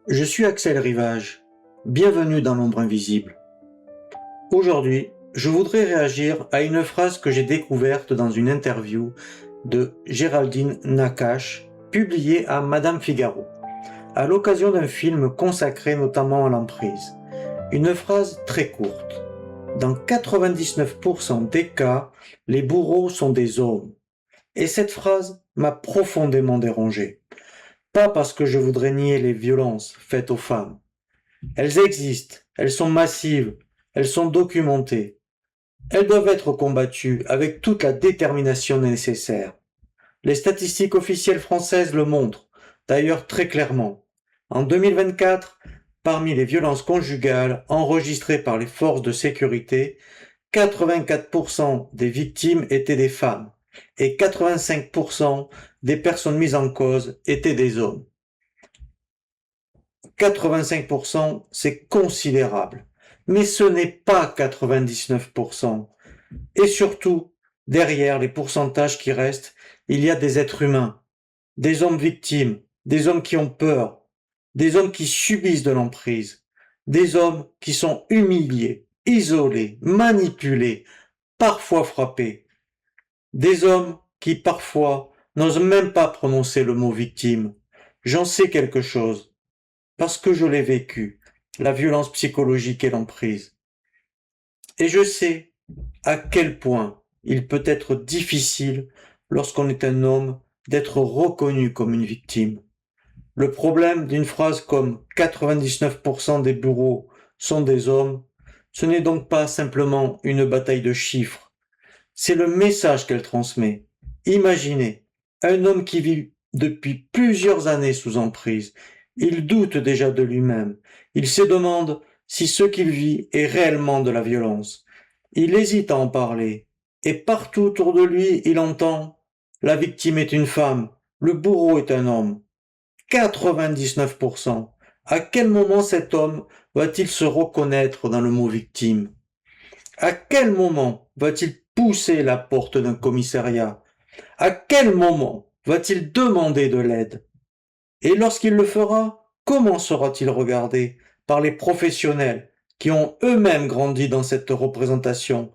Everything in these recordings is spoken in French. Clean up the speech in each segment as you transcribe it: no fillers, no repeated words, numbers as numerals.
Je suis Axel Rivage. Bienvenue dans l'ombre invisible. Aujourd'hui, je voudrais réagir à une phrase que j'ai découverte dans une interview de Géraldine Nakache, publiée à Madame Figaro, à l'occasion d'un film consacré notamment à l'emprise. Une phrase très courte. Dans 99% des cas, les bourreaux sont des hommes. Et cette phrase m'a profondément dérangé. Pas parce que je voudrais nier les violences faites aux femmes. Elles existent, elles sont massives, elles sont documentées. Elles doivent être combattues avec toute la détermination nécessaire. Les statistiques officielles françaises le montrent, d'ailleurs très clairement. En 2024, parmi les violences conjugales enregistrées par les forces de sécurité, 84% des victimes étaient des femmes et 85% des personnes mises en cause étaient des hommes. 85%, c'est considérable. Mais ce n'est pas 99%. Et surtout, derrière les pourcentages qui restent, il y a des êtres humains, des hommes victimes, des hommes qui ont peur, des hommes qui subissent de l'emprise, des hommes qui sont humiliés, isolés, manipulés, parfois frappés, des hommes qui parfois n'osent même pas prononcer le mot victime. J'en sais quelque chose parce que je l'ai vécu, la violence psychologique et l'emprise. Et je sais à quel point il peut être difficile, lorsqu'on est un homme, d'être reconnu comme une victime. Le problème d'une phrase comme 99% des bourreaux sont des hommes, ce n'est donc pas simplement une bataille de chiffres, c'est le message qu'elle transmet. Imaginez un homme qui vit depuis plusieurs années sous emprise. Il doute déjà de lui-même. Il se demande si ce qu'il vit est réellement de la violence. Il hésite à en parler. Et partout autour de lui, il entend: la victime est une femme, le bourreau est un homme. 99%. À quel moment cet homme va-t-il se reconnaître dans le mot victime? À quel moment va-t-il pousser la porte d'un commissariat? À quel moment va-t-il demander de l'aide? Et lorsqu'il le fera, comment sera-t-il regardé par les professionnels qui ont eux-mêmes grandi dans cette représentation?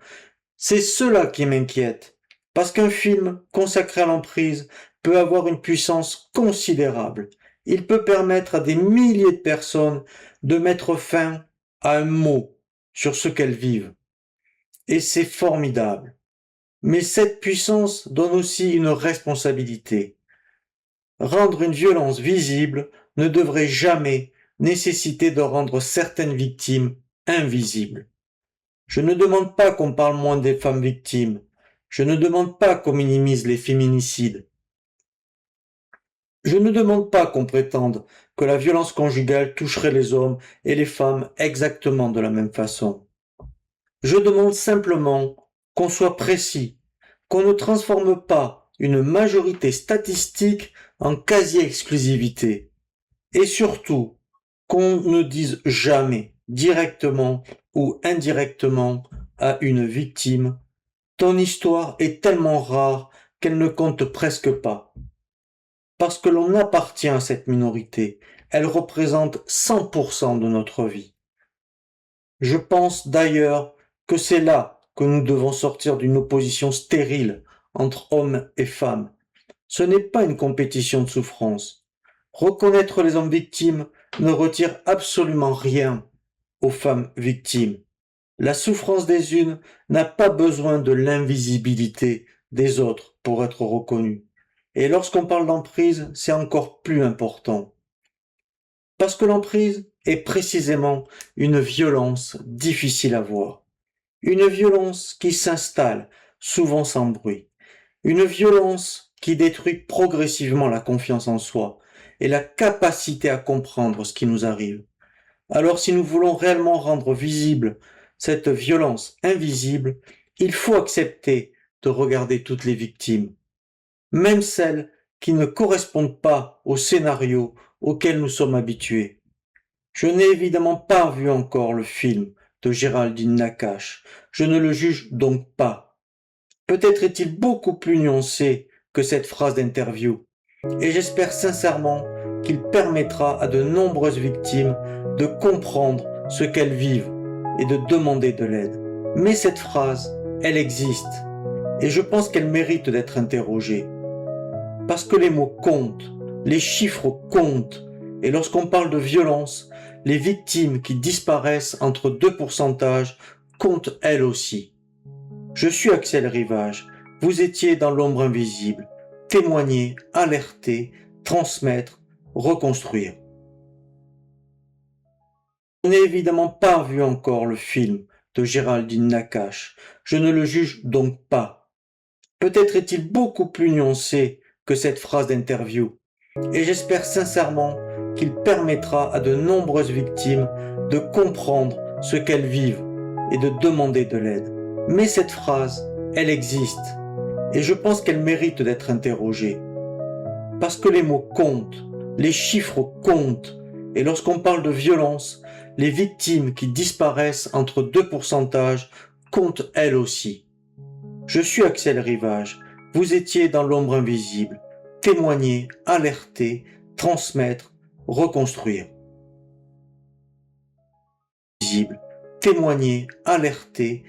C'est cela qui m'inquiète, parce qu'un film consacré à l'emprise peut avoir une puissance considérable. Il peut permettre à des milliers de personnes de mettre fin à un mot sur ce qu'elles vivent. Et c'est formidable. Mais cette puissance donne aussi une responsabilité. Rendre une violence visible ne devrait jamais nécessiter de rendre certaines victimes invisibles. Je ne demande pas qu'on parle moins des femmes victimes. Je ne demande pas qu'on minimise les féminicides. Je ne demande pas qu'on prétende que la violence conjugale toucherait les hommes et les femmes exactement de la même façon. Je demande simplement qu'on soit précis, qu'on ne transforme pas une majorité statistique en quasi-exclusivité. Et surtout, qu'on ne dise jamais, directement ou indirectement, à une victime: ton histoire est tellement rare qu'elle ne compte presque pas. Parce que l'on appartient à cette minorité, elle représente 100% de notre vie. Je pense d'ailleurs que c'est là que nous devons sortir d'une opposition stérile entre hommes et femmes. Ce n'est pas une compétition de souffrance. Reconnaître les hommes victimes ne retire absolument rien aux femmes victimes. La souffrance des unes n'a pas besoin de l'invisibilité des autres pour être reconnue. Et lorsqu'on parle d'emprise, c'est encore plus important. Parce que l'emprise est précisément une violence difficile à voir. Une violence qui s'installe, souvent sans bruit. Une violence qui détruit progressivement la confiance en soi et la capacité à comprendre ce qui nous arrive. Alors si nous voulons réellement rendre visible cette violence invisible, il faut accepter de regarder toutes les victimes, même celles qui ne correspondent pas au scénario auquel nous sommes habitués. Je n'ai évidemment pas vu encore le film de Géraldine Nakache, je ne le juge donc pas. Peut-être est-il beaucoup plus nuancé que cette phrase d'interview, et j'espère sincèrement qu'il permettra à de nombreuses victimes de comprendre ce qu'elles vivent et de demander de l'aide. Mais cette phrase, elle existe, et je pense qu'elle mérite d'être interrogée. Parce que les mots comptent, les chiffres comptent, et lorsqu'on parle de violence, les victimes qui disparaissent entre deux pourcentages comptent elles aussi. Je suis Axel Rivage, vous étiez dans l'ombre invisible, témoigner, alerter, transmettre, reconstruire. Je n'ai évidemment pas vu encore le film de Géraldine Nakache, je ne le juge donc pas. Peut-être est-il beaucoup plus nuancé que cette phrase d'interview, et j'espère sincèrement qu'il permettra à de nombreuses victimes de comprendre ce qu'elles vivent et de demander de l'aide. Mais cette phrase, elle existe, et je pense qu'elle mérite d'être interrogée. Parce que les mots comptent, les chiffres comptent, et lorsqu'on parle de violence, les victimes qui disparaissent entre deux pourcentages comptent elles aussi. Je suis Axel Rivage, vous étiez dans l'ombre invisible, témoigner, alerter, transmettre, reconstruire. Témoigner, alerter,